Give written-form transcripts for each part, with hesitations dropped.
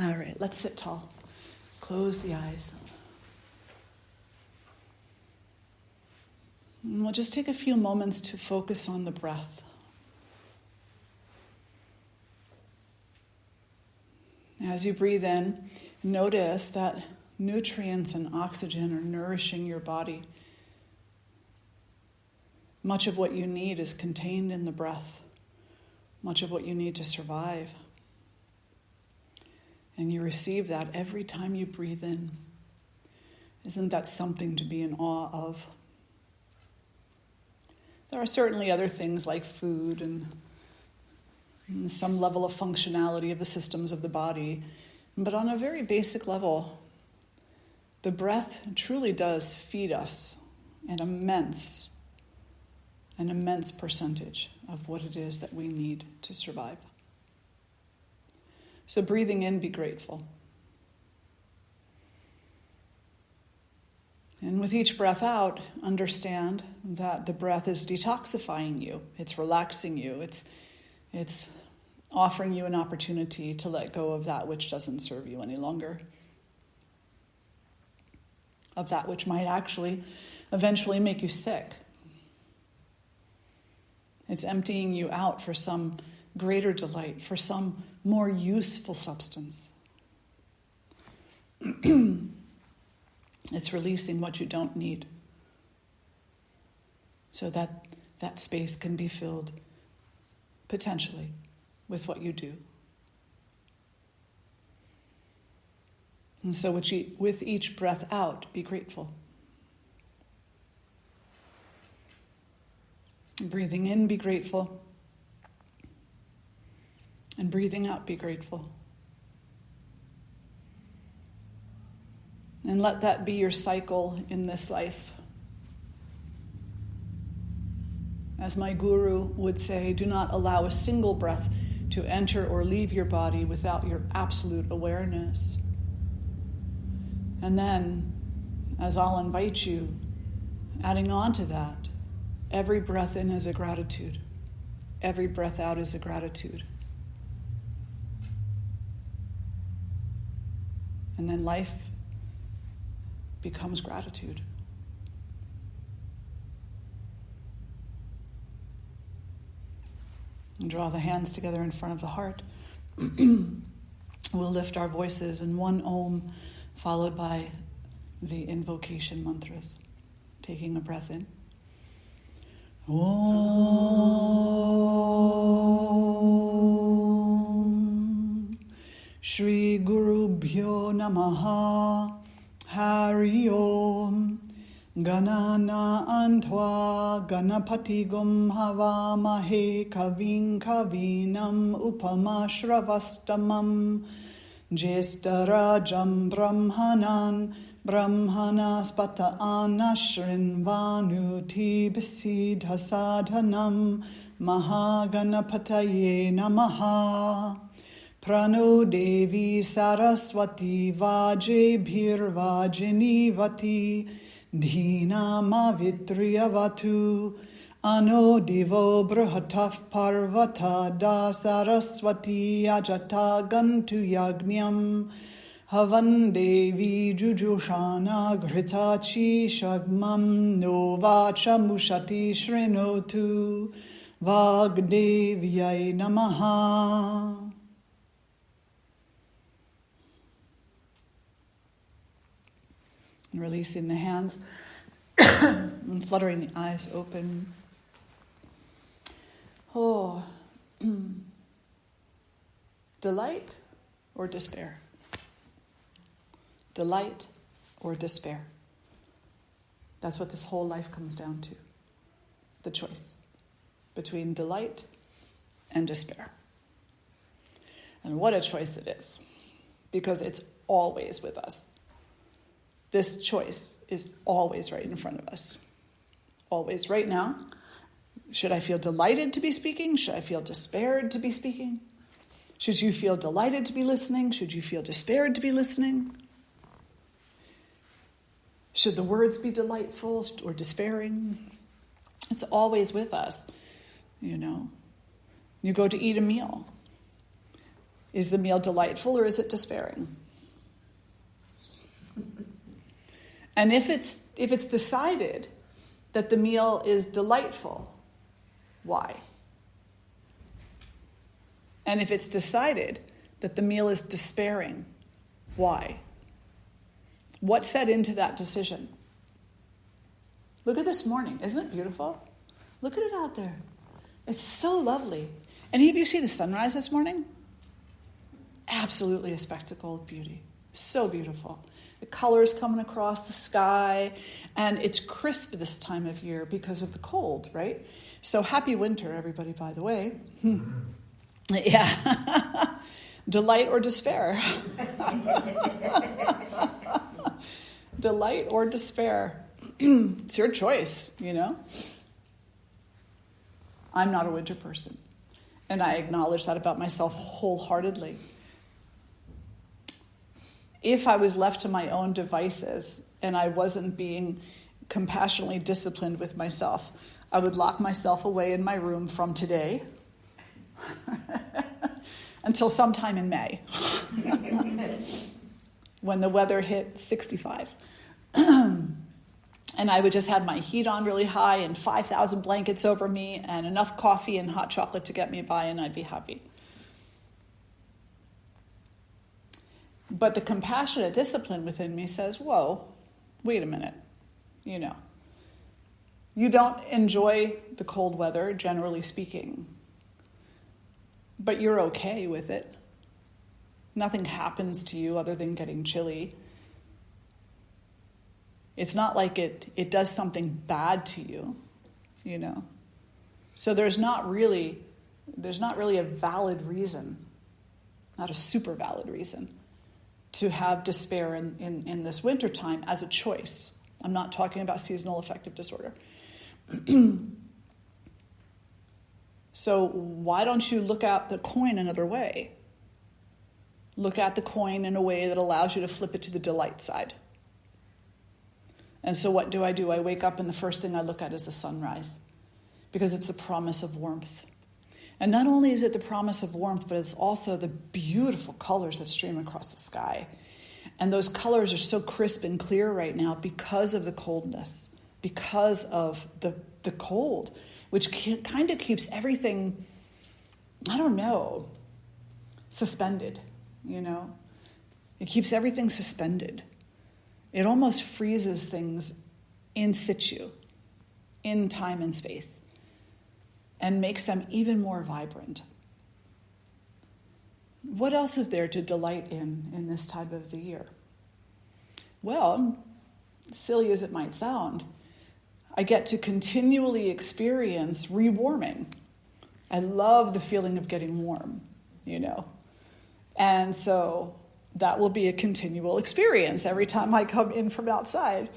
All right, let's sit tall. Close the eyes. And we'll just take a few moments to focus on the breath. As you breathe in, notice that nutrients and oxygen are nourishing your body. Much of what you need is contained in the breath. Much of what you need to survive. And you receive that every time you breathe in. Isn't that something to be in awe of? There are certainly other things like food and some level of functionality of the systems of the body. But on a very basic level, the breath truly does feed us an immense percentage of what it is that we need to survive. So breathing in, be grateful. And with each breath out, understand that the breath is detoxifying you. It's relaxing you. It's offering you an opportunity to let go of that which doesn't serve you any longer. Of that which might actually eventually make you sick. It's emptying you out for some greater delight, for some more useful substance. It's releasing what you don't need so that that space can be filled potentially with what you do. And so with each breath out, be grateful. Breathing in, be grateful. And breathing out, be grateful. And let that be your cycle in this life. As my guru would say, do not allow a single breath to enter or leave your body without your absolute awareness. And then, as I'll invite you, adding on to that, every breath in is a gratitude. Every breath out is a gratitude. And then life becomes gratitude. And draw the hands together in front of the heart. We'll lift our voices in one Om, followed by the invocation mantras. Taking a breath in. Om Shri Guru Bhyo Namaha Hari Om Ganana Antva Ganapati Gum Havamahe Kavin Kavinam Upama Shravastamam Jestarajam Brahmanan Brahmanaspata Anashrinvanuti Bisidha Sadhanam Mahaganapataye Namaha Prano Devi Saraswati Vajebhir Vajinivati Dhina Mavitriyavatu Ano Divo Brahataf Parvata Da Saraswati Ajata Gantu Yagnyam Havan Devi Jujushana Gritachi Shagmam Novacha Mushati Shrinotu Vagdevyai Namaha. And releasing the hands and fluttering the eyes open. Oh, delight or despair? Delight or despair? That's what this whole life comes down to. The choice between delight and despair. And what a choice it is, because it's always with us. This choice is always right in front of us. Always right now. Should I feel delighted to be speaking? Should I feel despaired to be speaking? Should you feel delighted to be listening? Should you feel despaired to be listening? Should the words be delightful or despairing? It's always with us, you know. You go to eat a meal. Is the meal delightful or is it despairing? And if it's decided that the meal is delightful, why? And if it's decided that the meal is despairing, why? What fed into that decision? Look at this morning. Isn't it beautiful? Look at it out there. It's so lovely. Any of you see the sunrise this morning? Absolutely a spectacle of beauty. So beautiful. The colors coming across the sky, and it's crisp this time of year because of the cold, right? So happy winter, everybody, by the way. Yeah. Delight or despair? Delight or despair? It's your choice, you know? I'm not a winter person, and I acknowledge that about myself wholeheartedly. If I was left to my own devices and I wasn't being compassionately disciplined with myself, I would lock myself away in my room from today until sometime in May when the weather hit 65. And I would just have my heat on really high and 5,000 blankets over me and enough coffee and hot chocolate to get me by, and I'd be happy. But the compassionate discipline within me says, whoa, wait a minute, you know. You don't enjoy the cold weather, generally speaking, but you're okay with it. Nothing happens to you other than getting chilly. It's not like it does something bad to you, you know. So there's not really a valid reason, not a super valid reason, to have despair in this wintertime as a choice. I'm not talking about seasonal affective disorder. So why don't you look at the coin another way? Look at the coin in a way that allows you to flip it to the delight side. And so what do? I wake up and the first thing I look at is the sunrise, because it's a promise of warmth. And not only is it the promise of warmth, but it's also the beautiful colors that stream across the sky. And those colors are so crisp and clear right now because of the coldness, because of the cold, which kind of keeps everything, I don't know, suspended, you know. It keeps everything suspended. It almost freezes things in situ, in time and space, and makes them even more vibrant. What else is there to delight in this time of the year? Well, silly as it might sound, I get to continually experience rewarming. I love the feeling of getting warm, you know. And so that will be a continual experience every time I come in from outside.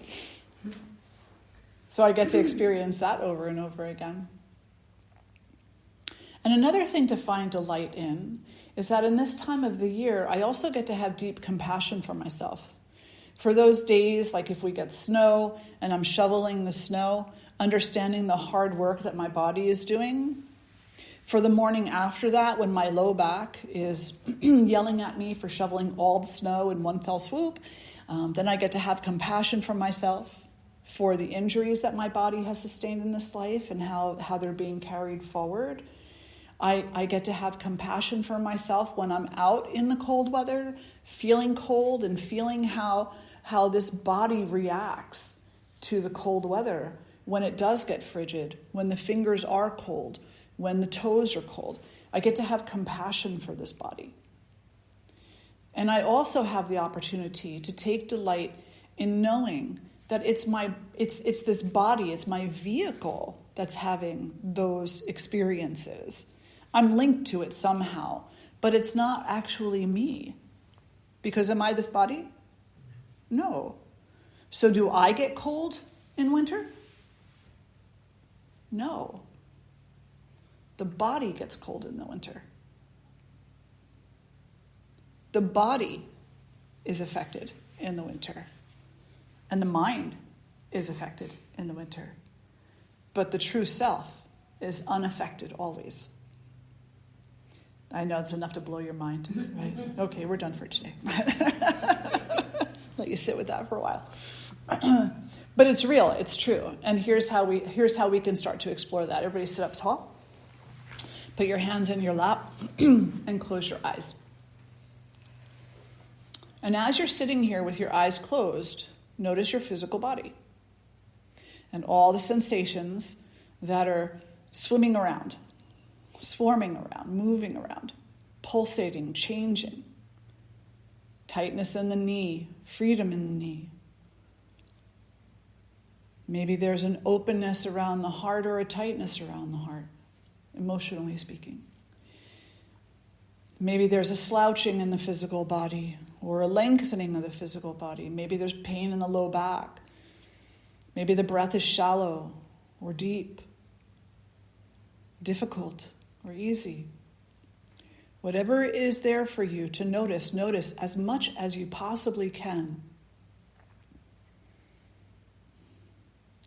So I get to experience that over and over again. And another thing to find delight in is that in this time of the year, I also get to have deep compassion for myself. For those days, like if we get snow and I'm shoveling the snow, understanding the hard work that my body is doing. For the morning after that, when my low back is yelling at me for shoveling all the snow in one fell swoop, then I get to have compassion for myself, for the injuries that my body has sustained in this life and how they're being carried forward. I get to have compassion for myself when I'm out in the cold weather, feeling cold and feeling how this body reacts to the cold weather when it does get frigid, when the fingers are cold, when the toes are cold. I get to have compassion for this body. And I also have the opportunity to take delight in knowing that it's this body, it's my vehicle that's having those experiences. I'm linked to it somehow, but it's not actually me. Because am I this body? No. So do I get cold in winter? No. The body gets cold in the winter. The body is affected in the winter. And the mind is affected in the winter. But the true self is unaffected always. I know it's enough to blow your mind, right? Okay, we're done for today. Let you sit with that for a while. But it's real, it's true. And here's how we can start to explore that. Everybody sit up tall. Put your hands in your lap and close your eyes. And as you're sitting here with your eyes closed, notice your physical body and all the sensations that are swimming around, swarming around, moving around, pulsating, changing. Tightness in the knee, freedom in the knee. Maybe there's an openness around the heart or a tightness around the heart, emotionally speaking. Maybe there's a slouching in the physical body or a lengthening of the physical body. Maybe there's pain in the low back. Maybe the breath is shallow or deep, difficult or easy. Whatever is there for you to notice as much as you possibly can.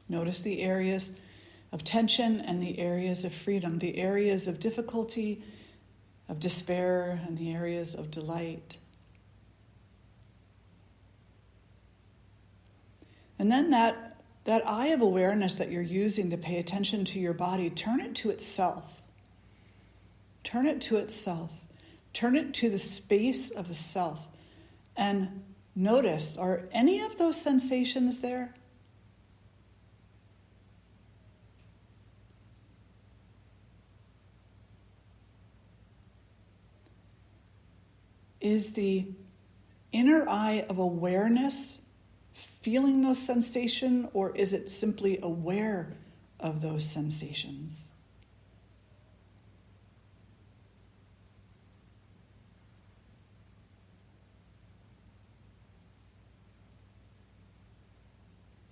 Notice the areas of tension and the areas of freedom, the areas of difficulty, of despair, and the areas of delight. And then that eye of awareness that you're using to pay attention to your body, turn it to itself. Turn it to itself. Turn it to the space of the self. And notice, are any of those sensations there? Is the inner eye of awareness feeling those sensations, or is it simply aware of those sensations?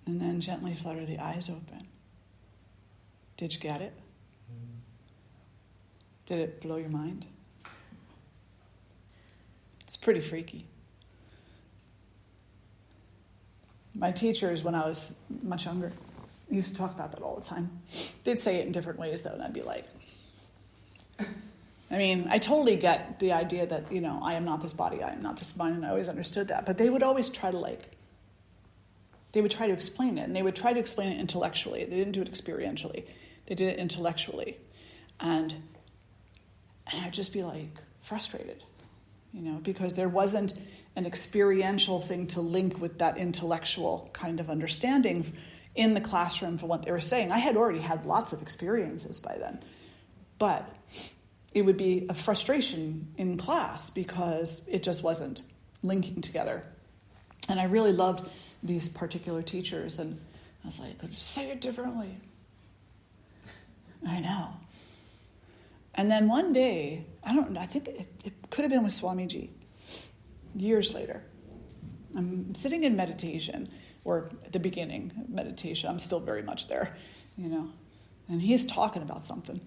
And then gently flutter the eyes open. Did you get it? Did it blow your mind? It's pretty freaky. My teachers, when I was much younger, used to talk about that all the time. They'd say it in different ways, though, and I'd be like... I mean, I totally get the idea that, I am not this body, I am not this mind, and I always understood that. But they would always try to, they would try to explain it, and they would try to explain it intellectually. They didn't do it experientially. They did it intellectually. And I'd just be, frustrated. Because there wasn't an experiential thing to link with that intellectual kind of understanding in the classroom for what they were saying. I had already had lots of experiences by then. But it would be a frustration in class because it just wasn't linking together. And I really loved these particular teachers, and I was like, say it differently. I know. And then one day, I think it could have been with Swamiji, years later. I'm sitting in meditation, or at the beginning of meditation. I'm still very much there, And he's talking about something.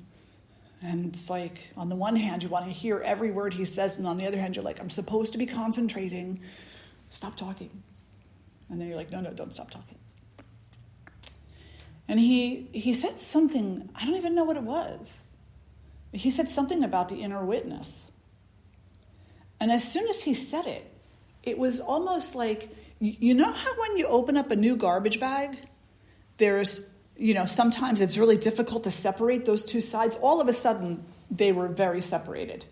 And it's on the one hand, you want to hear every word he says, and on the other hand, you're like, I'm supposed to be concentrating. Stop talking. And then you're like, no, don't stop talking. And he said something, I don't even know what it was. He said something about the inner witness. And as soon as he said it, it was almost like, you know how when you open up a new garbage bag, there's, sometimes it's really difficult to separate those two sides. All of a sudden, they were very separated.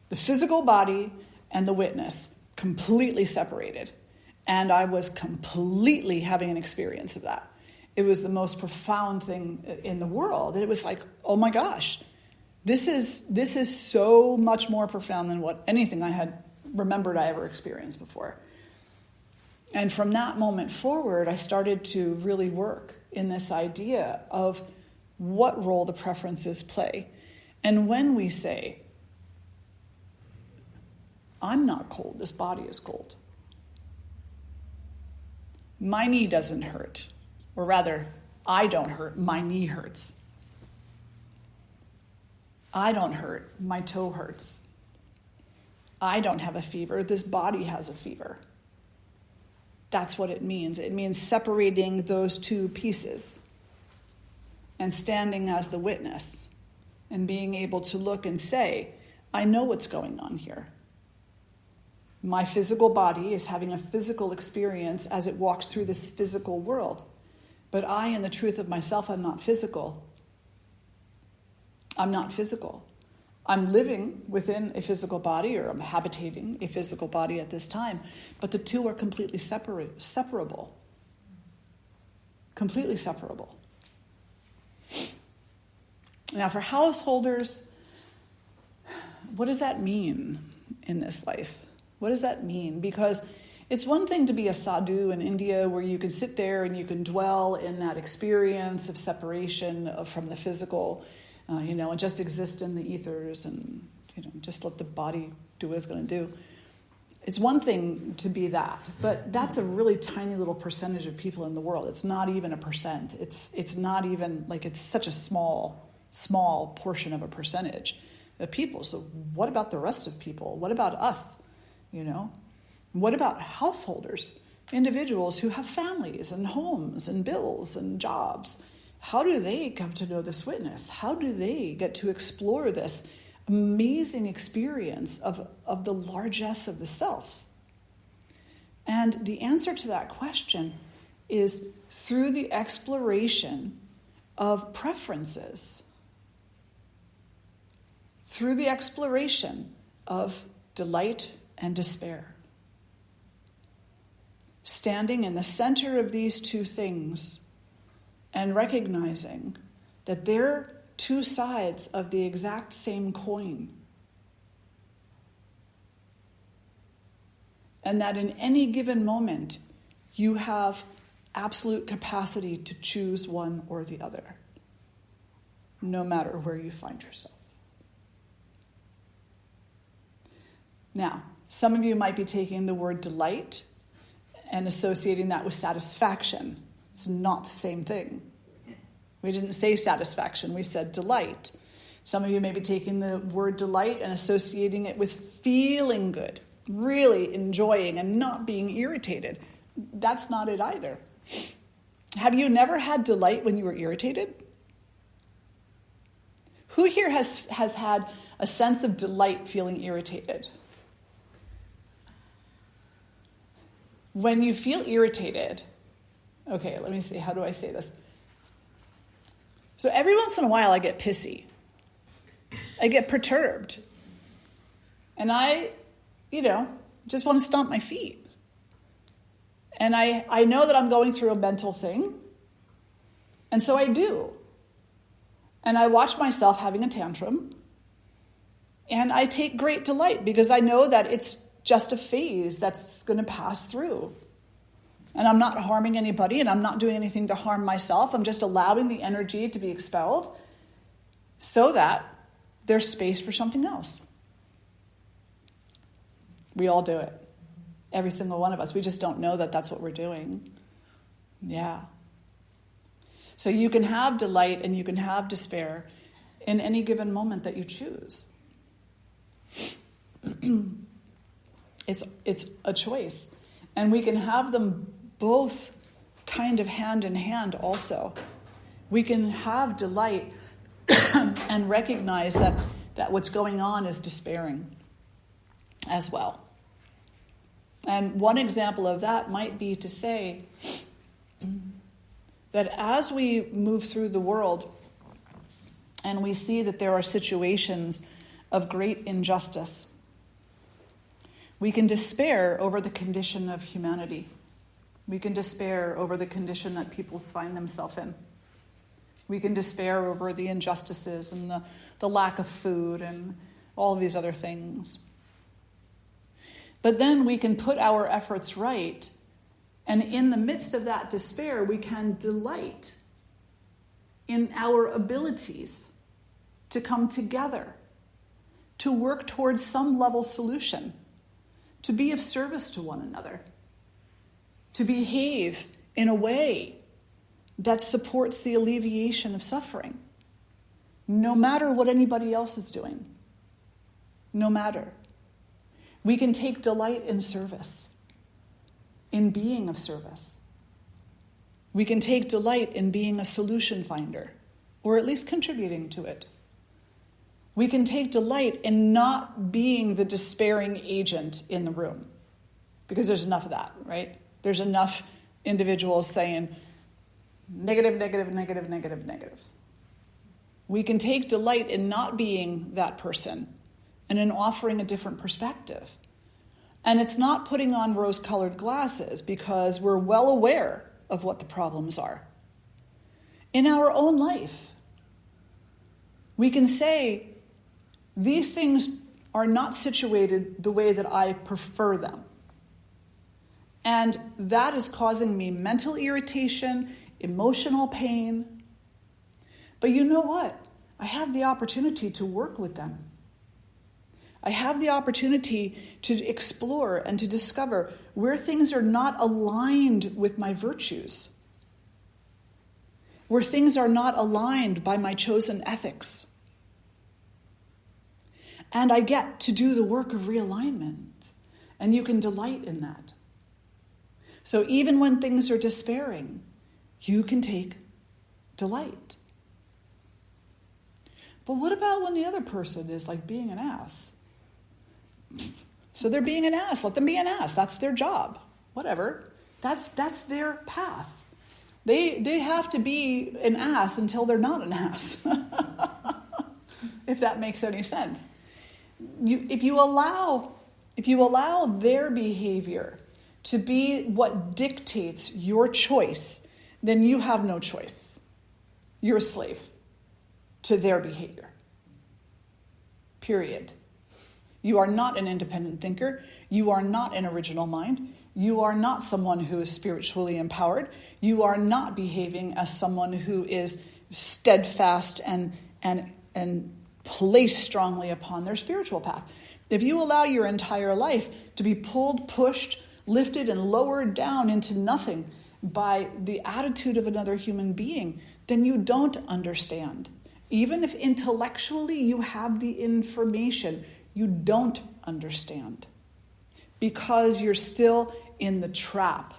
The physical body and the witness, completely separated. And I was completely having an experience of that. It was the most profound thing in the world. And it was like, oh my gosh. This is so much more profound than what anything I had remembered I ever experienced before. And from that moment forward, I started to really work in this idea of what role the preferences play. And when we say, I'm not cold, this body is cold. My knee doesn't hurt. Or rather, I don't hurt, my knee hurts. I don't hurt, my toe hurts. I don't have a fever, this body has a fever. That's what it means. It means separating those two pieces and standing as the witness and being able to look and say, I know what's going on here. My physical body is having a physical experience as it walks through this physical world. But I, in the truth of myself, am not physical. I'm not physical. I'm living within a physical body, or I'm habitating a physical body at this time. But the two are completely separable. Completely separable. Now, for householders, what does that mean in this life? What does that mean? Because it's one thing to be a sadhu in India where you can sit there and you can dwell in that experience of separation from the physical, and just exist in the ethers and, just let the body do what it's going to do. It's one thing to be that, but that's a really tiny little percentage of people in the world. It's not even a percent. It's not even, it's such a small portion of a percentage of people. So what about the rest of people? What about us? What about householders, individuals who have families and homes and bills and jobs? How do they come to know this witness? How do they get to explore this amazing experience of the largesse of the self? And the answer to that question is through the exploration of preferences, through the exploration of delight and despair. Standing in the center of these two things and recognizing that they're two sides of the exact same coin. And that in any given moment, you have absolute capacity to choose one or the other, no matter where you find yourself. Now, some of you might be taking the word delight and associating that with satisfaction. It's not the same thing. We didn't say satisfaction, we said delight. Some of you may be taking the word delight and associating it with feeling good, really enjoying and not being irritated. That's not it either. Have you never had delight when you were irritated? Who here has had a sense of delight feeling irritated? When you feel irritated, okay, let me see, how do I say this? So every once in a while I get pissy. I get perturbed. And I, just want to stomp my feet. And I know that I'm going through a mental thing. And so I do. And I watch myself having a tantrum. And I take great delight because I know that it's just a phase that's going to pass through. And I'm not harming anybody and I'm not doing anything to harm myself. I'm just allowing the energy to be expelled so that there's space for something else. We all do it. Every single one of us. We just don't know that that's what we're doing. Yeah. So you can have delight and you can have despair in any given moment that you choose. It's a choice. And we can have them both kind of hand in hand also. We can have delight and recognize that what's going on is despairing as well. And one example of that might be to say that as we move through the world and we see that there are situations of great injustice, we can despair over the condition of humanity. We can despair over the condition that people find themselves in. We can despair over the injustices and the lack of food and all of these other things. But then we can put our efforts right, and in the midst of that despair, we can delight in our abilities to come together, to work towards some level solution, to be of service to one another, to behave in a way that supports the alleviation of suffering, no matter what anybody else is doing. No matter. We can take delight in service, in being of service. We can take delight in being a solution finder, or at least contributing to it. We can take delight in not being the despairing agent in the room, because there's enough of that, right? There's enough individuals saying negative, negative, negative, negative, negative. We can take delight in not being that person and in offering a different perspective. And it's not putting on rose-colored glasses, because we're well aware of what the problems are. In our own life, we can say, these things are not situated the way that I prefer them. And that is causing me mental irritation, emotional pain. But you know what? I have the opportunity to work with them. I have the opportunity to explore and to discover where things are not aligned with my virtues, where things are not aligned by my chosen ethics. And I get to do the work of realignment, and you can delight in that. So even when things are despairing, you can take delight. But what about when the other person is like being an ass? So they're being an ass. Let them be an ass. That's their job. Whatever. That's their path. They have to be an ass until they're not an ass. If that makes any sense. If you allow their behavior to be what dictates your choice, then you have no choice. You're a slave to their behavior. Period. You are not an independent thinker. You are not an original mind. You are not someone who is spiritually empowered. You are not behaving as someone who is steadfast and placed strongly upon their spiritual path. If you allow your entire life to be pulled, pushed, lifted, and lowered down into nothing by the attitude of another human being, then you don't understand. Even if intellectually you have the information, you don't understand. Because you're still in the trap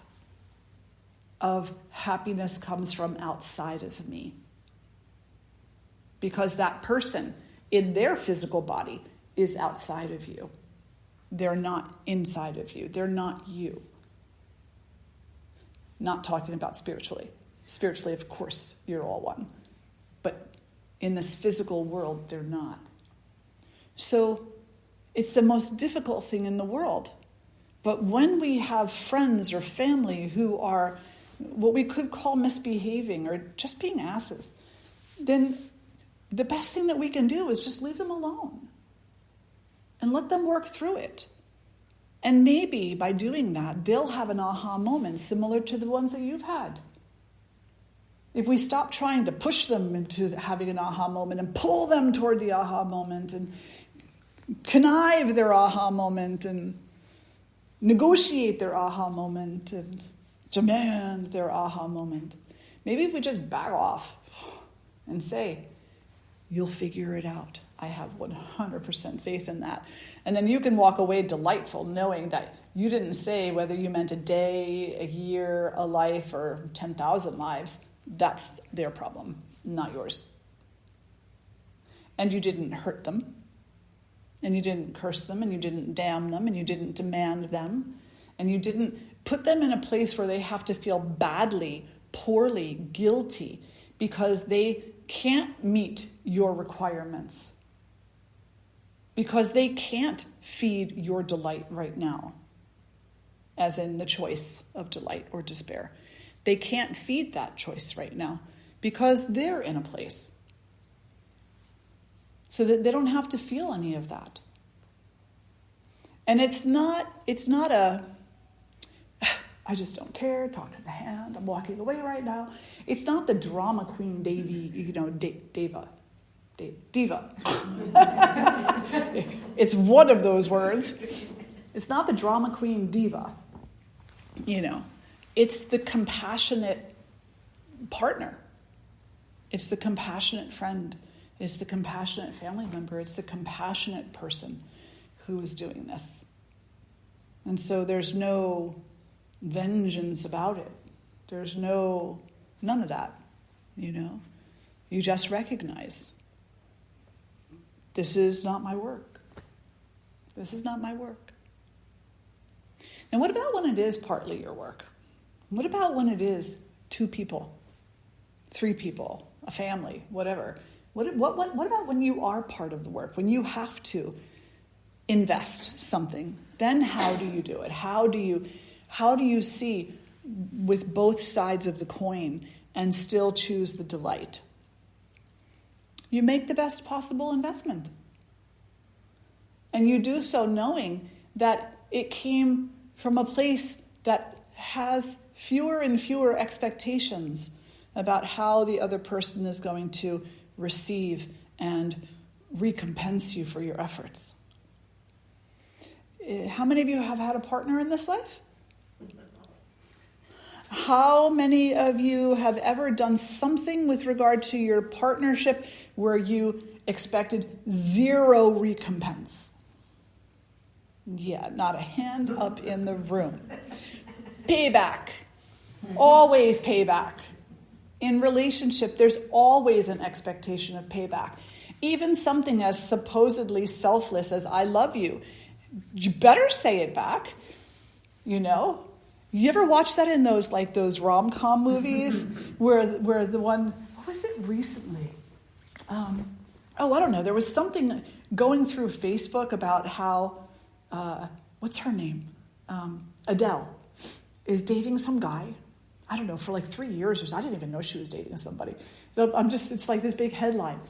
of happiness comes from outside of me. Because that person in their physical body is outside of you. They're not inside of you. They're not you. Not talking about spiritually. Spiritually, of course, you're all one. But in this physical world, they're not. So it's the most difficult thing in the world. But when we have friends or family who are what we could call misbehaving or just being asses, then the best thing that we can do is just leave them alone and let them work through it. And maybe by doing that, they'll have an aha moment similar to the ones that you've had. If we stop trying to push them into having an aha moment and pull them toward the aha moment and connive their aha moment and negotiate their aha moment and demand their aha moment, maybe if we just back off and say, you'll figure it out. I have 100% faith in that. And then you can walk away delightful knowing that you didn't say whether you meant a day, a year, a life, or 10,000 lives. That's their problem, not yours. And you didn't hurt them. And you didn't curse them. And you didn't damn them. And you didn't demand them. And you didn't put them in a place where they have to feel badly, poorly, guilty, because they can't meet your requirements. Because they can't feed your delight right now, as in the choice of delight or despair. They can't feed that choice right now because they're in a place. So that they don't have to feel any of that. And it's not a, I just don't care, talk to the hand, I'm walking away right now. It's not the drama queen diva. It's one of those words. It's not the drama queen diva. It's the compassionate partner. It's the compassionate friend. It's the compassionate family member. It's the compassionate person who is doing this. And so there's no vengeance about it. There's none of that, You just recognize This is not my work. This is not my work. Now, what about when it is partly your work? What about when it is 2 people, 3 people, a family, whatever? What about when you are part of the work, when you have to invest something? Then how do you do it? How do you see with both sides of the coin and still choose the delight? You make the best possible investment. And you do so knowing that it came from a place that has fewer and fewer expectations about how the other person is going to receive and recompense you for your efforts. How many of you have had a partner in this life? How many of you have ever done something with regard to your partnership where you expected 0 recompense? Yeah, not a hand up in the room. Payback. Always payback. In relationship, there's always an expectation of payback. Even something as supposedly selfless as I love you, you better say it back. You know? You ever watch that in those rom-com movies where the one, what was it recently? I don't know. There was something going through Facebook about how, what's her name? Adele is dating some guy. I don't know, for like 3 years or so. I didn't even know she was dating somebody. So it's like this big headline.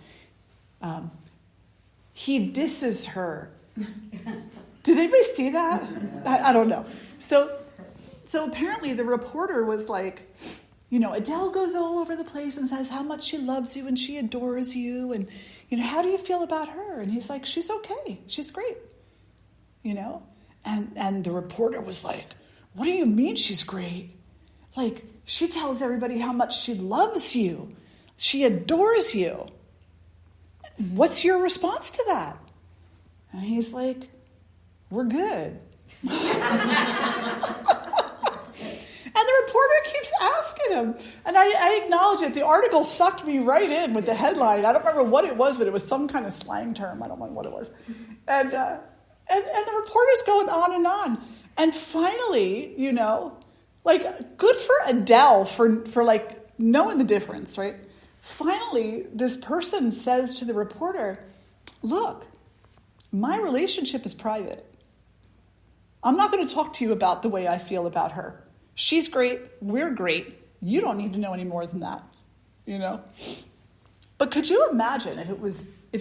He disses her. Did anybody see that? I don't know. So apparently the reporter was like, Adele goes all over the place and says how much she loves you and she adores you. And, how do you feel about her? And he's like, she's okay. She's great. And the reporter was like, what do you mean she's great? Like, she tells everybody how much she loves you. She adores you. What's your response to that? And he's like, we're good. And the reporter keeps asking him. And I acknowledge it. The article sucked me right in with the headline. I don't remember what it was, but it was some kind of slang term. I don't know what it was. And the reporter's going on and on. And finally, good for Adele for knowing the difference, right? Finally, this person says to the reporter, look, my relationship is private. I'm not going to talk to you about the way I feel about her. She's great. We're great. You don't need to know any more than that, But could you imagine if it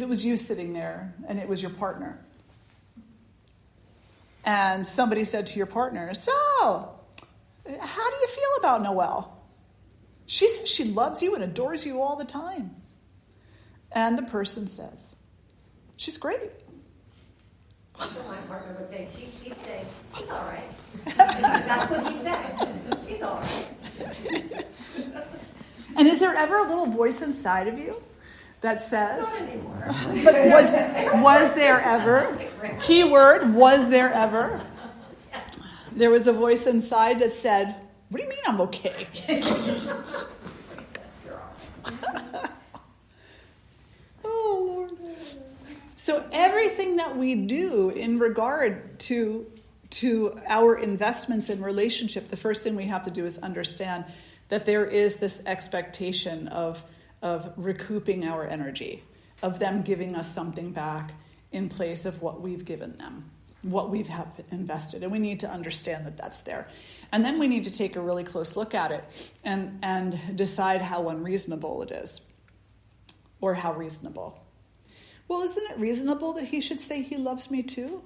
was you sitting there and it was your partner? And somebody said to your partner, so, how do you feel about Noelle? She says she loves you and adores you all the time. And the person says, she's great. So my partner would say, he'd say, she's all right. That's what he'd say. She's all right. And is there ever a little voice inside of you that says, not anymore. But was there ever? Keyword, was there ever? There was a voice inside that said, what do you mean I'm okay? Oh, Lord. So everything that we do in regard to our investments in relationship, the first thing we have to do is understand that there is this expectation of recouping our energy, of them giving us something back in place of what we've given them, what we've have invested. And we need to understand that that's there. And then we need to take a really close look at it and decide how unreasonable it is, or how reasonable. Well, isn't it reasonable that he should say he loves me too?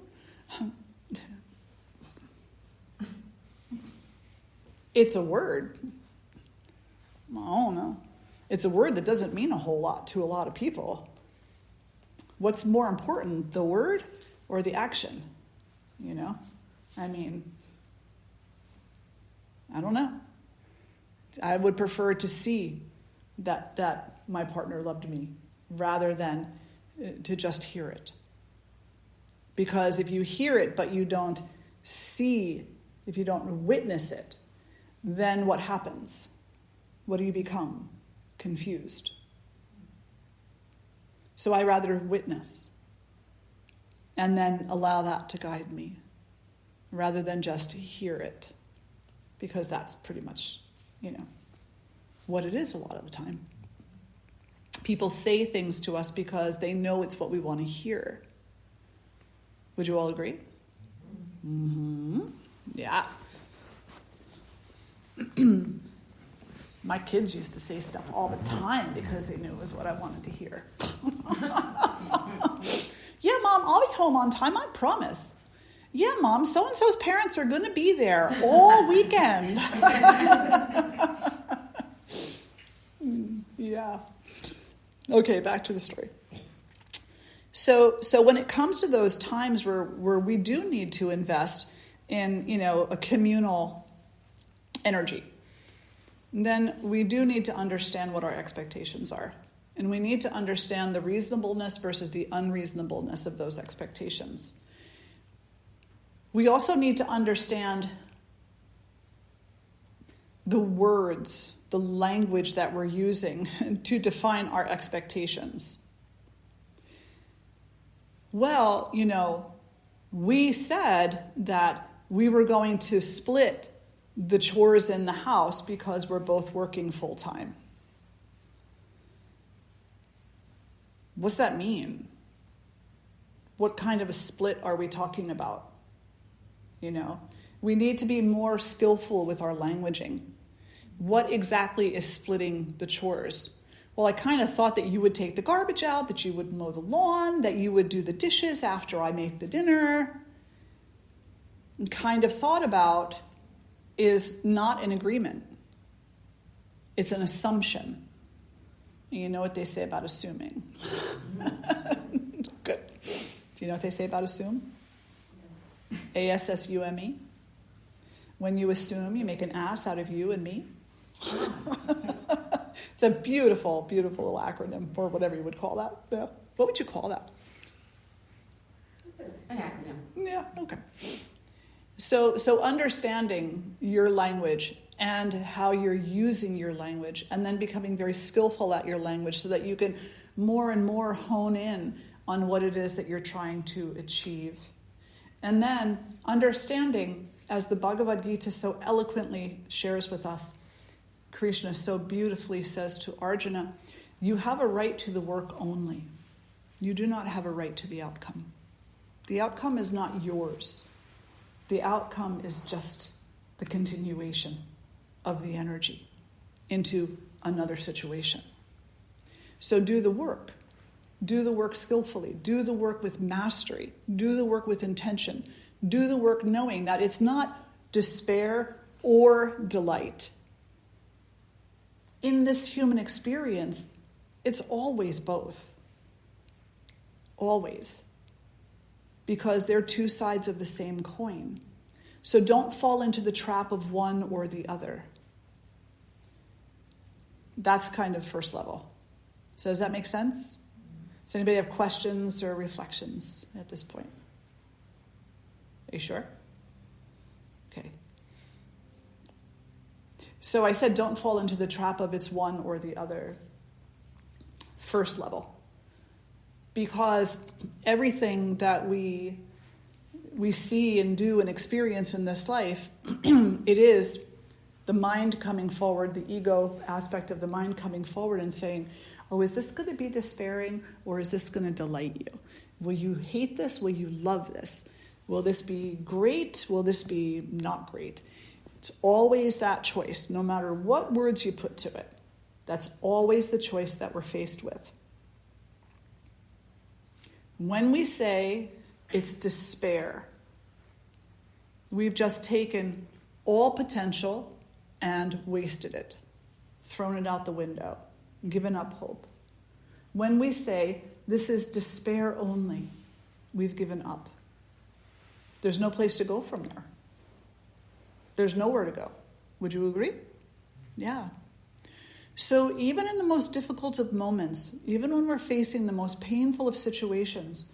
It's a word. I don't know. It's a word that doesn't mean a whole lot to a lot of people. What's more important, the word or the action? I don't know. I would prefer to see that my partner loved me rather than to just hear it. Because if you hear it but you don't see, if you don't witness it, then what happens? What do you become? Confused. So I rather witness. and then allow that to guide me rather than just hear it, because that's pretty much, what it is a lot of the time. People say things to us because they know it's what we want to hear. Would you all agree? Mm-hmm. Yeah. My kids used to say stuff all the time because they knew it was what I wanted to hear. Yeah, Mom, I'll be home on time, I promise. Yeah, Mom, so-and-so's parents are going to be there all weekend. Yeah. Okay, back to the story. So when it comes to those times where we do need to invest in, a communal energy, then we do need to understand what our expectations are. And we need to understand the reasonableness versus the unreasonableness of those expectations. We also need to understand the words, the language that we're using to define our expectations. Well, we said that we were going to split the chores in the house because we're both working full time. What's that mean? What kind of a split are we talking about? We need to be more skillful with our languaging. What exactly is splitting the chores? Well, I kind of thought that you would take the garbage out, that you would mow the lawn, that you would do the dishes after I make the dinner. And kind of thought about is not an agreement. It's an assumption. And you know what they say about assuming. Good. Do you know what they say about assume? ASSUME. When you assume, you make an ass out of you and me. It's a beautiful, beautiful little acronym, or whatever you would call that. Yeah. What would you call that? An acronym. Yeah, okay. So understanding your language and how you're using your language, and then becoming very skillful at your language so that you can more and more hone in on what it is that you're trying to achieve. And then understanding, as the Bhagavad Gita so eloquently shares with us, Krishna so beautifully says to Arjuna, you have a right to the work only. You do not have a right to the outcome. The outcome is not yours. The outcome is just the continuation of the energy into another situation. So do the work. Do the work skillfully. Do the work with mastery. Do the work with intention. Do the work knowing that it's not despair or delight. In this human experience, it's always both. Always. Because they're two sides of the same coin. So don't fall into the trap of one or the other. That's kind of first level. So does that make sense? Does anybody have questions or reflections at this point? Are you sure? Okay. So I said don't fall into the trap of it's one or the other. First level. Because everything that we see and do and experience in this life, it is the mind coming forward, the ego aspect of the mind coming forward and saying, oh, is this going to be despairing or is this going to delight you? Will you hate this? Will you love this? Will this be great? Will this be not great? It's always that choice, no matter what words you put to it. That's always the choice that we're faced with. When we say it's despair, we've just taken all potential and wasted it, thrown it out the window, given up hope. When we say this is despair only, we've given up. There's no place to go from there. There's nowhere to go. Would you agree? Yeah. So even in the most difficult of moments, even when we're facing the most painful of situations,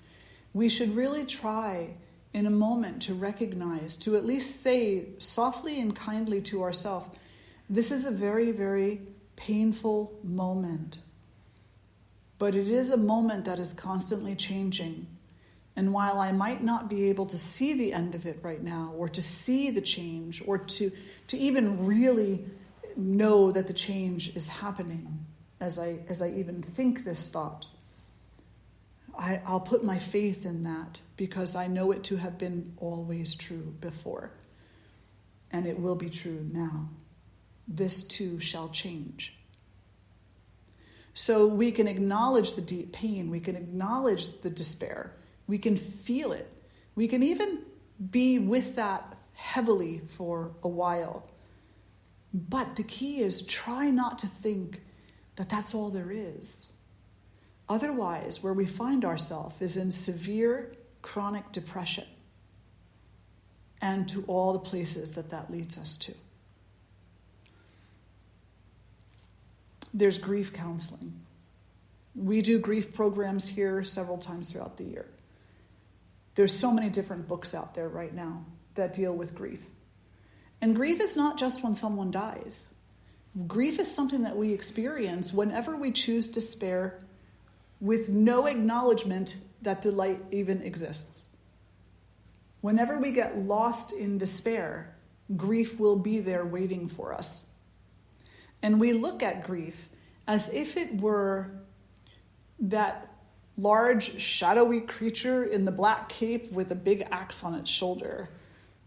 we should really try in a moment to recognize, to at least say softly and kindly to ourselves, this is a very, very painful moment. But it is a moment that is constantly changing. And while I might not be able to see the end of it right now, or to see the change, or to even really know that the change is happening as I even think this thought, I'll put my faith in that because I know it to have been always true before. And it will be true now. This too shall change. So we can acknowledge the deep pain. We can acknowledge the despair. We can feel it. We can even be with that heavily for a while. But the key is try not to think that that's all there is. Otherwise, where we find ourselves is in severe chronic depression and to all the places that leads us to. There's grief counseling. We do grief programs here several times throughout the year. There's so many different books out there right now that deal with grief. And grief is not just when someone dies. Grief is something that we experience whenever we choose despair with no acknowledgement that delight even exists. Whenever we get lost in despair, grief will be there waiting for us. And we look at grief as if it were that large, shadowy creature in the black cape with a big axe on its shoulder,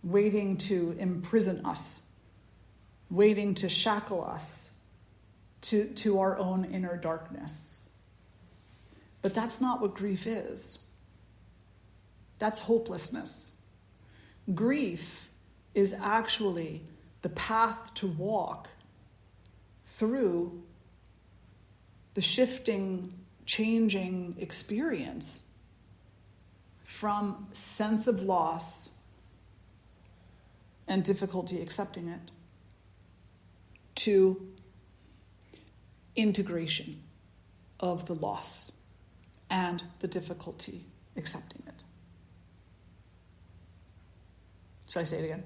waiting to imprison us, waiting to shackle us to our own inner darkness. But that's not what grief is. That's hopelessness. Grief is actually the path to walk through the shifting, changing experience from sense of loss and difficulty accepting it to integration of the loss and the difficulty accepting it. Should I say it again?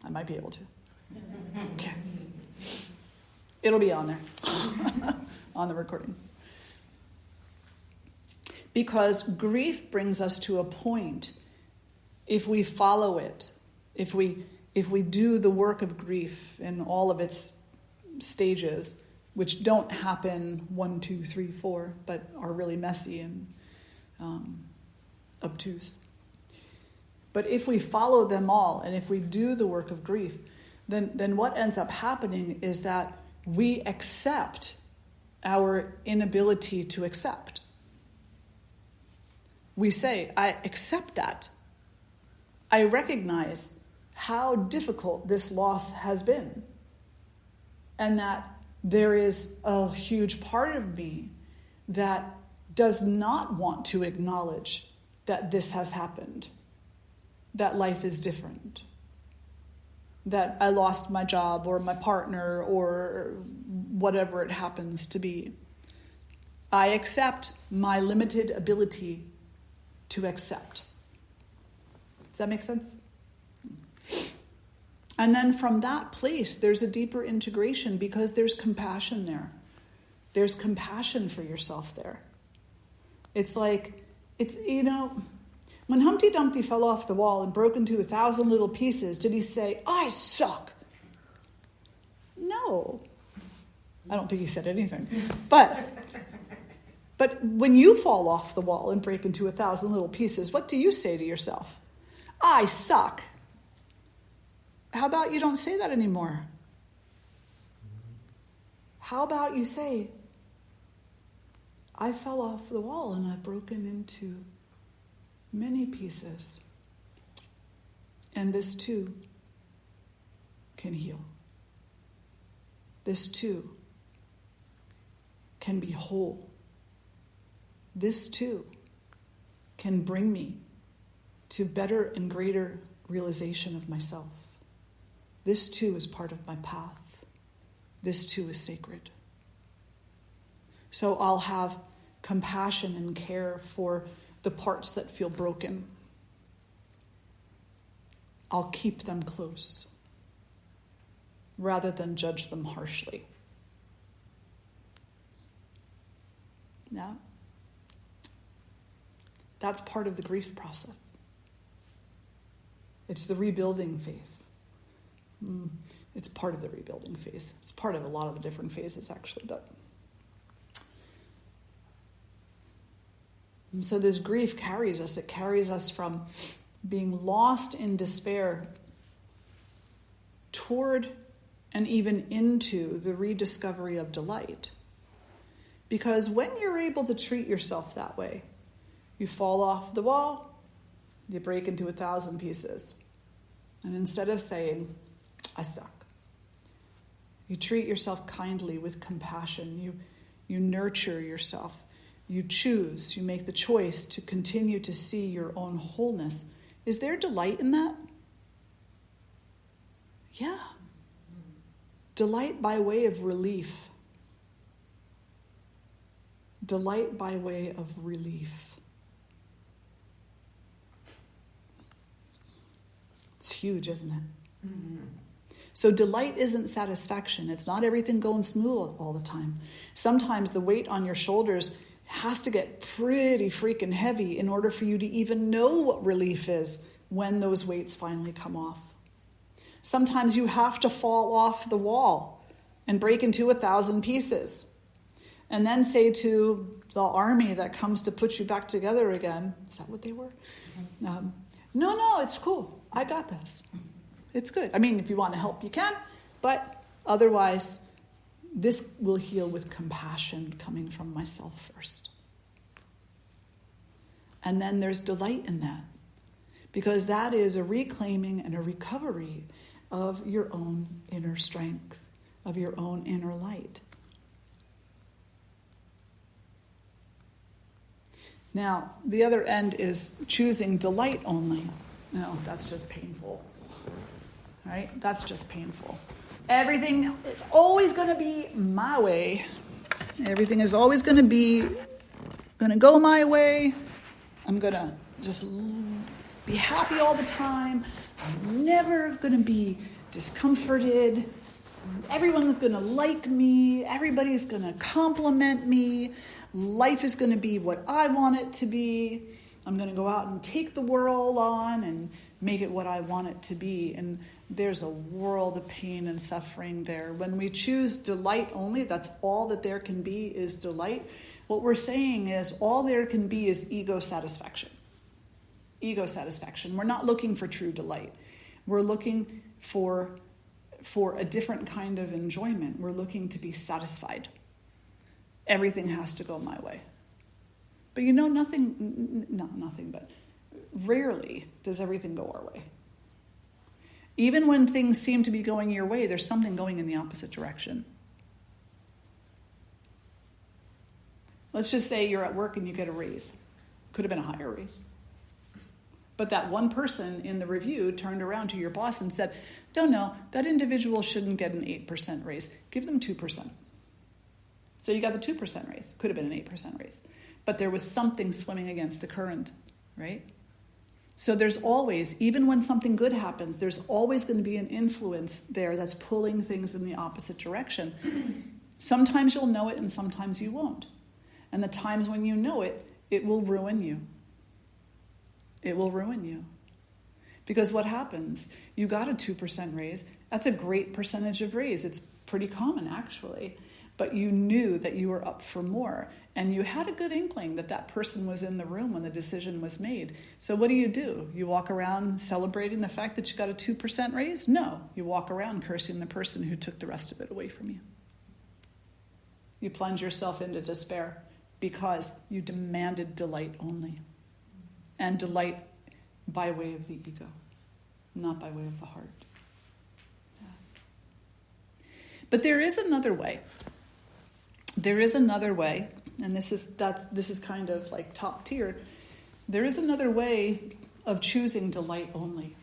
I might be able to. Okay. It'll be on there, on the recording. Because grief brings us to a point, if we follow it, if we do the work of grief in all of its stages, which don't happen 1, 2, 3, 4, but are really messy and obtuse. But if we follow them all, and if we do the work of grief, then what ends up happening is that we accept our inability to accept. We say, I accept that. I recognize how difficult this loss has been, and that there is a huge part of me that does not want to acknowledge that this has happened, that life is different, that I lost my job or my partner or whatever it happens to be. I accept my limited ability to accept. Does that make sense? And then from that place, there's a deeper integration because there's compassion there. There's compassion for yourself there. It's like, when Humpty Dumpty fell off the wall and broke into 1,000 little pieces, did he say, I suck? No. I don't think he said anything. But when you fall off the wall and break into 1,000 little pieces, what do you say to yourself? I suck. How about you don't say that anymore? How about you say, I fell off the wall and I've broken into many pieces. And this too can heal. This too can be whole. This too can bring me to better and greater realization of myself. This too is part of my path. This too is sacred. So I'll have compassion and care for the parts that feel broken. I'll keep them close rather than judge them harshly. Yeah? That's part of the grief process. It's the rebuilding phase. It's part of the rebuilding phase. It's part of a lot of the different phases, actually. But and so this grief carries us. It carries us from being lost in despair toward and even into the rediscovery of delight. Because when you're able to treat yourself that way, you fall off the wall, you break into 1,000 pieces. And instead of saying, I suck, you treat yourself kindly with compassion. You nurture yourself. You choose, you make the choice to continue to see your own wholeness. Is there delight in that? Yeah. Delight by way of relief. Delight by way of relief. It's huge, isn't it? Mm-hmm. So delight isn't satisfaction. It's not everything going smooth all the time. Sometimes the weight on your shoulders has to get pretty freaking heavy in order for you to even know what relief is when those weights finally come off. Sometimes you have to fall off the wall and break into 1,000 pieces. And then say to the army that comes to put you back together again, is that what they were? No, it's cool. I got this. It's good. I mean, if you want to help, you can. But otherwise, this will heal with compassion coming from myself first. And then there's delight in that. Because that is a reclaiming and a recovery of your own inner strength, of your own inner light. Now, the other end is choosing delight only. No, that's just painful. Right? That's just painful. Everything is always going to be my way. Everything is always going to go my way. I'm going to just be happy all the time. I'm never going to be discomforted. Everyone's going to like me. Everybody's going to compliment me. Life is going to be what I want it to be. I'm going to go out and take the world on and make it what I want it to be. And there's a world of pain and suffering there. When we choose delight only, that's all that there can be is delight. What we're saying is all there can be is ego satisfaction. Ego satisfaction. We're not looking for true delight. We're looking for a different kind of enjoyment. We're looking to be satisfied. Everything has to go my way. But nothing, but rarely does everything go our way. Even when things seem to be going your way, there's something going in the opposite direction. Let's just say you're at work and you get a raise. Could have been a higher raise. But that one person in the review turned around to your boss and said, no, that individual shouldn't get an 8% raise. Give them 2%. So you got the 2% raise. Could have been an 8% raise. But there was something swimming against the current, right? So there's always, even when something good happens, there's always going to be an influence there that's pulling things in the opposite direction. Sometimes you'll know it and sometimes you won't. And the times when you know it, it will ruin you. It will ruin you. Because what happens? You got a 2% raise. That's a great percentage of raise. It's pretty common, actually. But you knew that you were up for more. And you had a good inkling that that person was in the room when the decision was made. So what do? You walk around celebrating the fact that you got a 2% raise? No. You walk around cursing the person who took the rest of it away from you. You plunge yourself into despair because you demanded delight only. And delight by way of the ego, not by way of the heart. Yeah. But there is another way. There is another way, and this is kind of like top tier. There is another way of choosing delight only.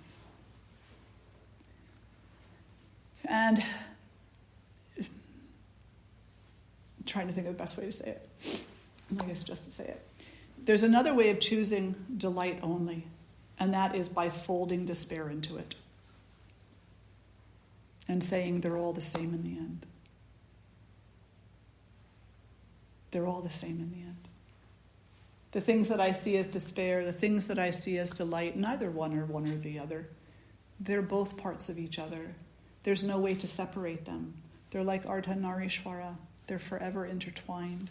And I'm trying to think of the best way to say it. I guess just to say it. There's another way of choosing delight only, and that is by folding despair into it and saying they're all the same in the end. They're all the same in the end. the things that I see as despair, the things that I see as delight, neither one or the other. They're both parts of each other. There's no way to separate them. They're like Ardhanarishwara. They're forever intertwined.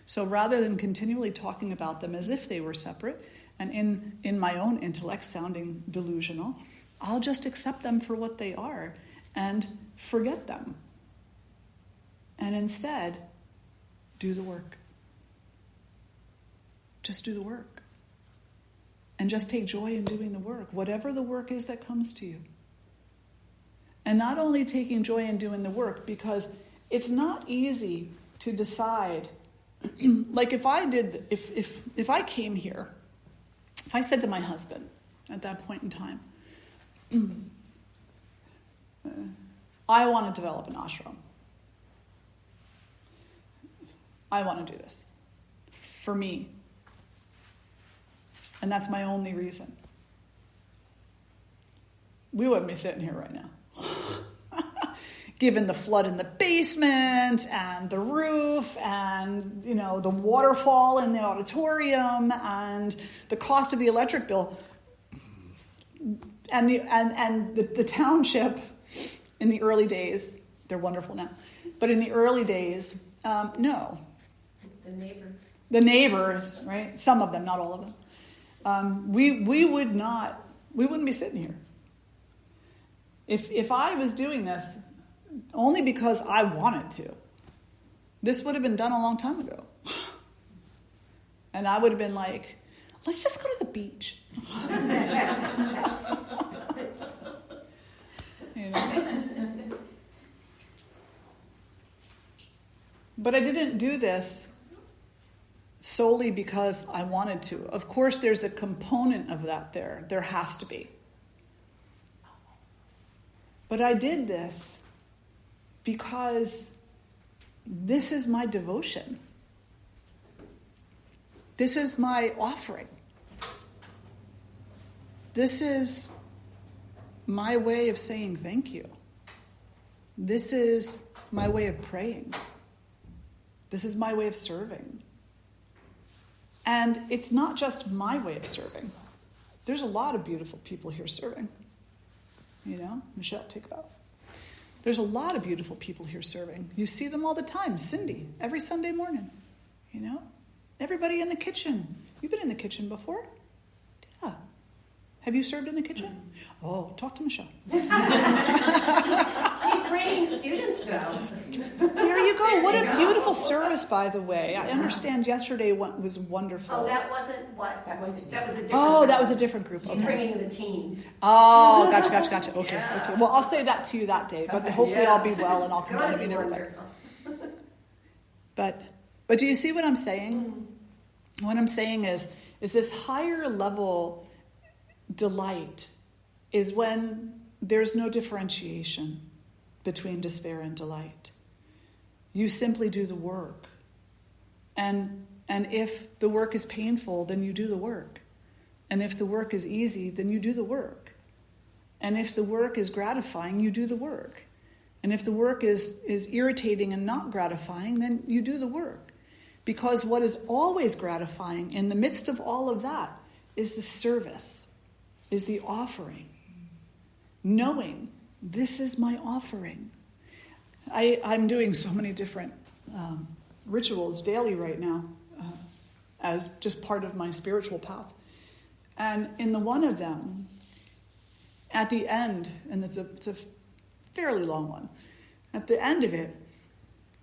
So rather than continually talking about them as if they were separate, and in my own intellect sounding delusional, I'll just accept them for what they are and forget them. And instead, do the work. Just do the work. And just take joy in doing the work, whatever the work is that comes to you. And not only taking joy in doing the work, because it's not easy to decide. Like if I came here, if I said to my husband at that point in time, I want to develop an ashram. I want to do this for me. And that's my only reason. We wouldn't be sitting here right now. Given the flood in the basement and the roof and, the waterfall in the auditorium and the cost of the electric bill and the township in the early days, they're wonderful now, but in the early days, no. The neighbors, right? Some of them, not all of them. We wouldn't be sitting here. If I was doing this only because I wanted to, this would have been done a long time ago. And I would have been like, let's just go to the beach. But I didn't do this solely because I wanted to. Of course, there's a component of that there. There has to be. But I did this because this is my devotion. This is my offering. This is my way of saying thank you. This is my way of praying. This is my way of serving. And it's not just my way of serving. There's a lot of beautiful people here serving. Michelle, take a bow. There's a lot of beautiful people here serving. You see them all the time. Cindy, every Sunday morning. Everybody in the kitchen. You've been in the kitchen before? Yeah. Have you served in the kitchen? Oh, talk to Michelle. She's bringing students, though. There you go. What a beautiful service, by the way. I understand yesterday was wonderful. Oh, that wasn't what? That was a different that was a different group. She's bringing the teens. Oh, gotcha. Okay, Yeah. okay. Well, I'll say that to you that day, but hopefully I'll be well and I'll come down to be there. But do you see what I'm saying? What I'm saying is this higher level delight is when there's no differentiation between despair and delight. You simply do the work. And if the work is painful, then you do the work. And if the work is easy, then you do the work. And if the work is gratifying, you do the work. And if the work is irritating and not gratifying, then you do the work. Because what is always gratifying in the midst of all of that is the service, is the offering. Knowing this is my offering. I'm doing so many different rituals daily right now as just part of my spiritual path. And in the one of them, at the end, and it's a fairly long one, at the end of it,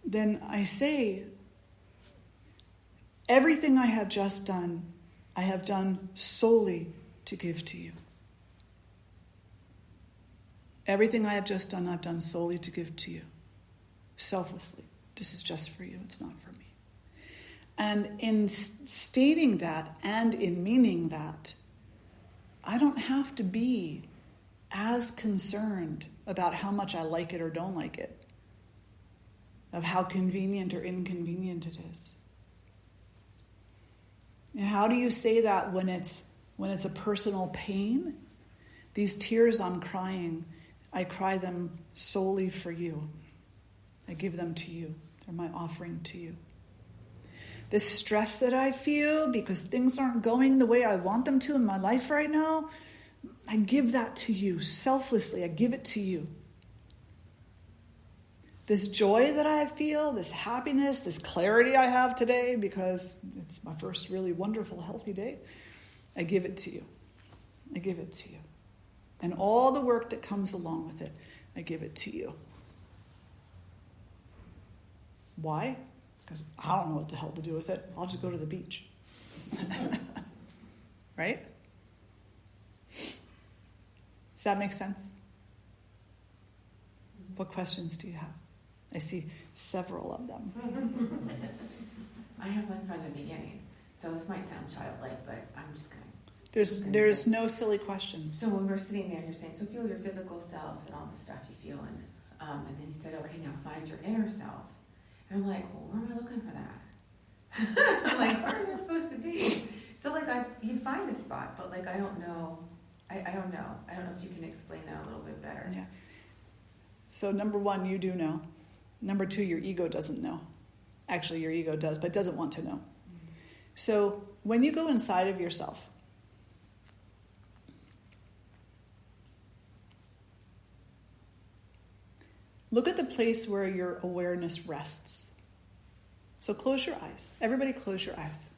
then I say, everything I have just done, I have done solely to give to you. Everything I have just done, I've done solely to give to you. Selflessly. This is just for you. It's not for me. And in stating that and in meaning that, I don't have to be as concerned about how much I like it or don't like it, of how convenient or inconvenient it is. And how do you say that when it's a personal pain? These tears I'm crying, I cry them solely for you. I give them to you. They're my offering to you. this stress that I feel because things aren't going the way I want them to in my life right now, I give that to you selflessly. I give it to you. This joy that I feel, this happiness, this clarity I have today because it's my first really wonderful, healthy day, I give it to you. I give it to you. And all the work that comes along with it, I give it to you. Why? Because I don't know what the hell to do with it. I'll just go to the beach. Right? Does that make sense? What questions do you have? I see several of them. I have one from the beginning. So this might sound childlike, but I'm just going to... There's no silly questions. So when we're sitting there, you're saying, so feel your physical self and all the stuff you feel. And then you said, okay, now find your inner self. And I'm like, well, where am I looking for that? I'm like, where is it supposed to be? So like, you find a spot, but like, I don't know. I don't know. I don't know if you can explain that a little bit better. Yeah. So number one, you do know. Number two, your ego doesn't know. Actually, your ego does, but doesn't want to know. Mm-hmm. So when you go inside of yourself, look at the place where your awareness rests. So close your eyes. Everybody close your eyes.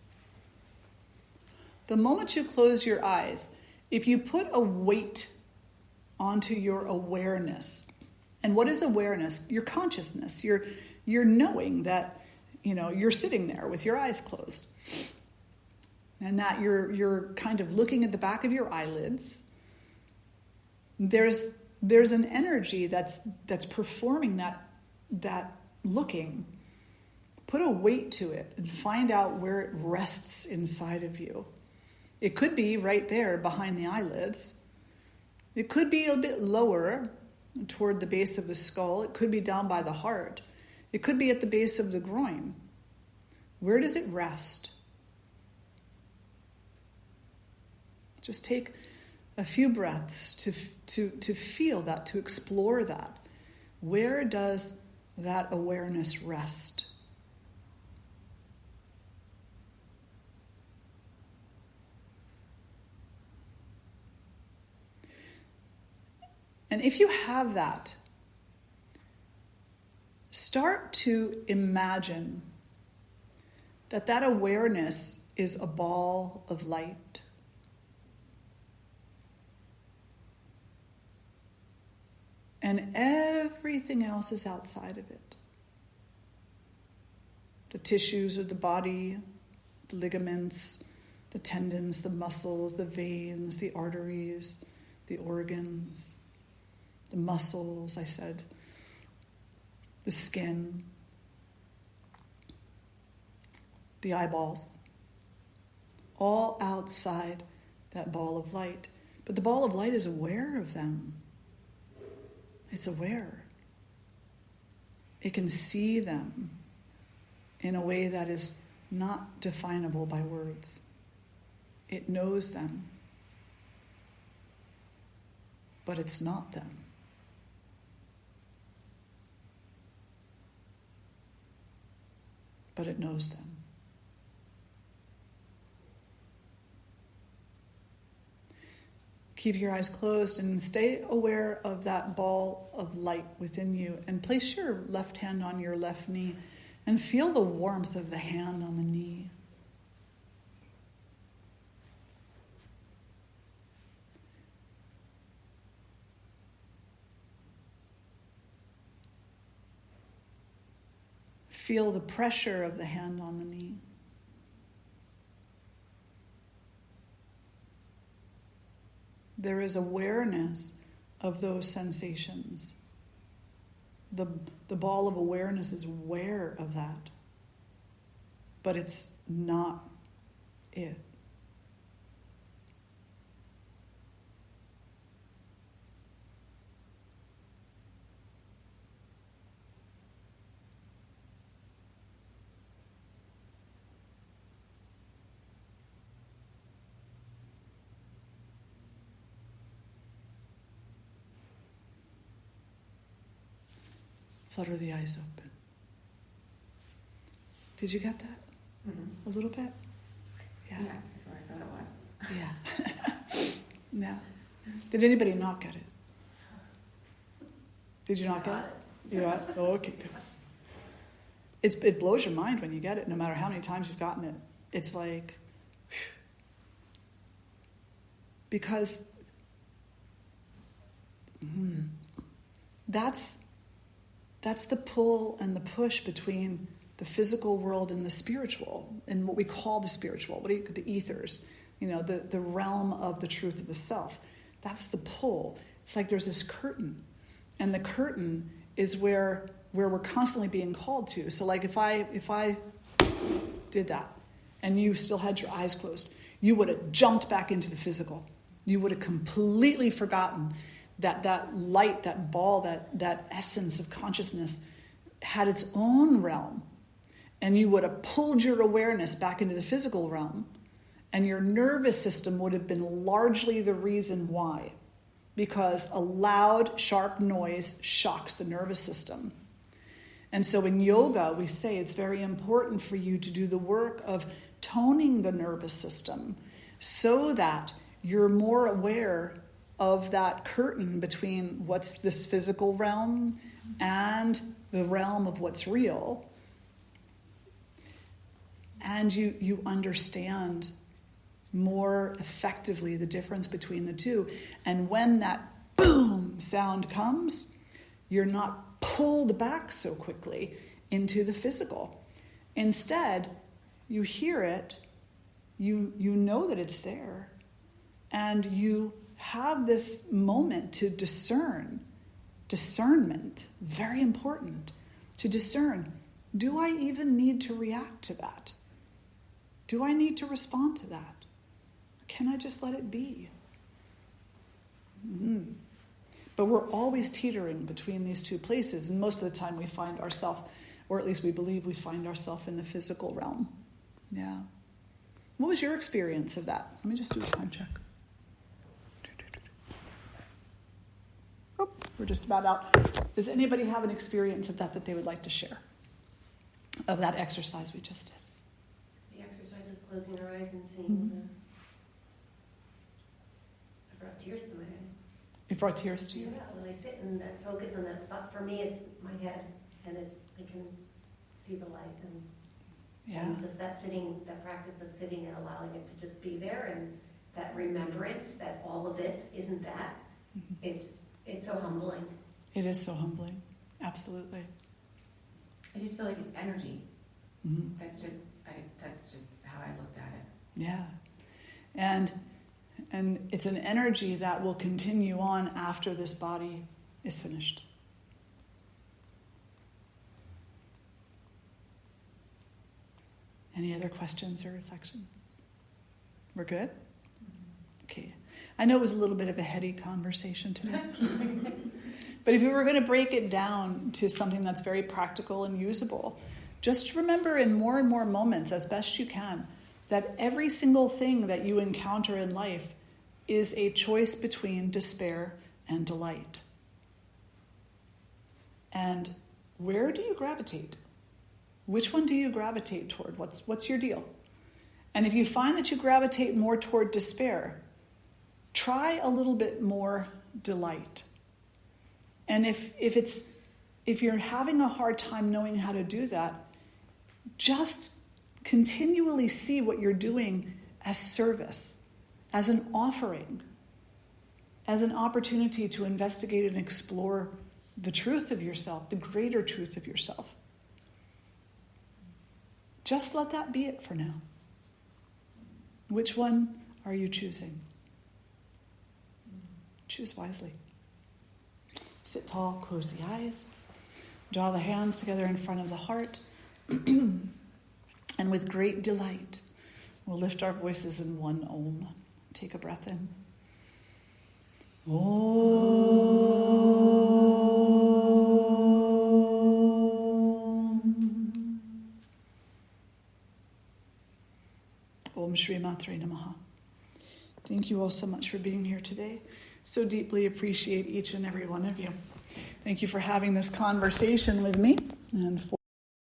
The moment you close your eyes, if you put a weight onto your awareness, and what is awareness? Your consciousness. You're knowing that, you're sitting there with your eyes closed. And that you're kind of looking at the back of your eyelids. There's an energy that's performing that looking. Put a weight to it and find out where it rests inside of you. It could be right there behind the eyelids. It could be a bit lower toward the base of the skull. It could be down by the heart. It could be at the base of the groin. Where does it rest? Just take a few breaths to feel that, to explore that. Where does that awareness rest? And if you have that, start to imagine that awareness is a ball of light. And everything else is outside of it. The tissues of the body, the ligaments, the tendons, the muscles, the veins, the arteries, the organs, the muscles, I said, the skin, the eyeballs, all outside that ball of light. But the ball of light is aware of them. It's aware. It can see them in a way that is not definable by words. It knows them, but it's not them. But it knows them. Keep your eyes closed and stay aware of that ball of light within you. And place your left hand on your left knee and feel the warmth of the hand on the knee. Feel the pressure of the hand on the knee. There is awareness of those sensations. The ball of awareness is aware of that, but it's not it. Flutter the eyes open. Did you get that? Mm-hmm. A little bit? Yeah. Yeah, that's where I thought it was. Yeah. No. Did anybody not get it? Did you not get Got it? You got it? Oh, okay, good. It blows your mind when you get it, no matter how many times you've gotten it. It's like, whew. Because that's the pull and the push between the physical world and the spiritual, and what we call the spiritual, the ethers, the realm of the truth of the self. That's the pull. It's like there's this curtain, and the curtain is where we're constantly being called to. So like if I did that and you still had your eyes closed, you would have jumped back into the physical. You would have completely forgotten that light, that ball, that essence of consciousness had its own realm. And you would have pulled your awareness back into the physical realm. And your nervous system would have been largely the reason why. Because a loud, sharp noise shocks the nervous system. And so in yoga, we say it's very important for you to do the work of toning the nervous system so that you're more aware of that curtain between what's this physical realm and the realm of what's real. And you understand more effectively the difference between the two. And when that boom sound comes, you're not pulled back so quickly into the physical. Instead, you hear it, you know that it's there, and you have this moment to discern. Discernment, very important, to discern. Do I even need to react to that? Do I need to respond to that? Can I just let it be? Mm-hmm. But we're always teetering between these two places, and most of the time we find ourselves, or at least we believe we find ourselves in the physical realm. Yeah. What was your experience of that? Let me just do a time check. Oh, we're just about out. Does anybody have an experience of that they would like to share? Of that exercise we just did? The exercise of closing your eyes and seeing Mm-hmm. I brought tears to my eyes. It brought tears to you? Yeah, when I sit and that focus on that spot, for me it's my head, and I can see the light, and just that practice of sitting and allowing it to just be there, and that remembrance that all of this isn't that. Mm-hmm. It's so humbling. It is so humbling. Absolutely. I just feel like it's energy. Mm-hmm. That's just how I looked at it. Yeah. And it's an energy that will continue on after this body is finished. Any other questions or reflections? We're good? Okay. I know it was a little bit of a heady conversation today. But if we were going to break it down to something that's very practical and usable, just remember in more and more moments, as best you can, that every single thing that you encounter in life is a choice between despair and delight. And where do you gravitate? Which one do you gravitate toward? What's your deal? And if you find that you gravitate more toward despair, try a little bit more delight. And if you're having a hard time knowing how to do that, just continually see what you're doing as service, as an offering, as an opportunity to investigate and explore the truth of yourself, the greater truth of yourself. Just let that be it for now. Which one are you choosing? Choose wisely. Sit tall, close the eyes, draw the hands together in front of the heart, and with great delight, we'll lift our voices in one Om. Take a breath in. Om Shri Matre Namaha. Thank you all so much for being here today. So deeply appreciate each and every one of you. Thank you for having this conversation with me and for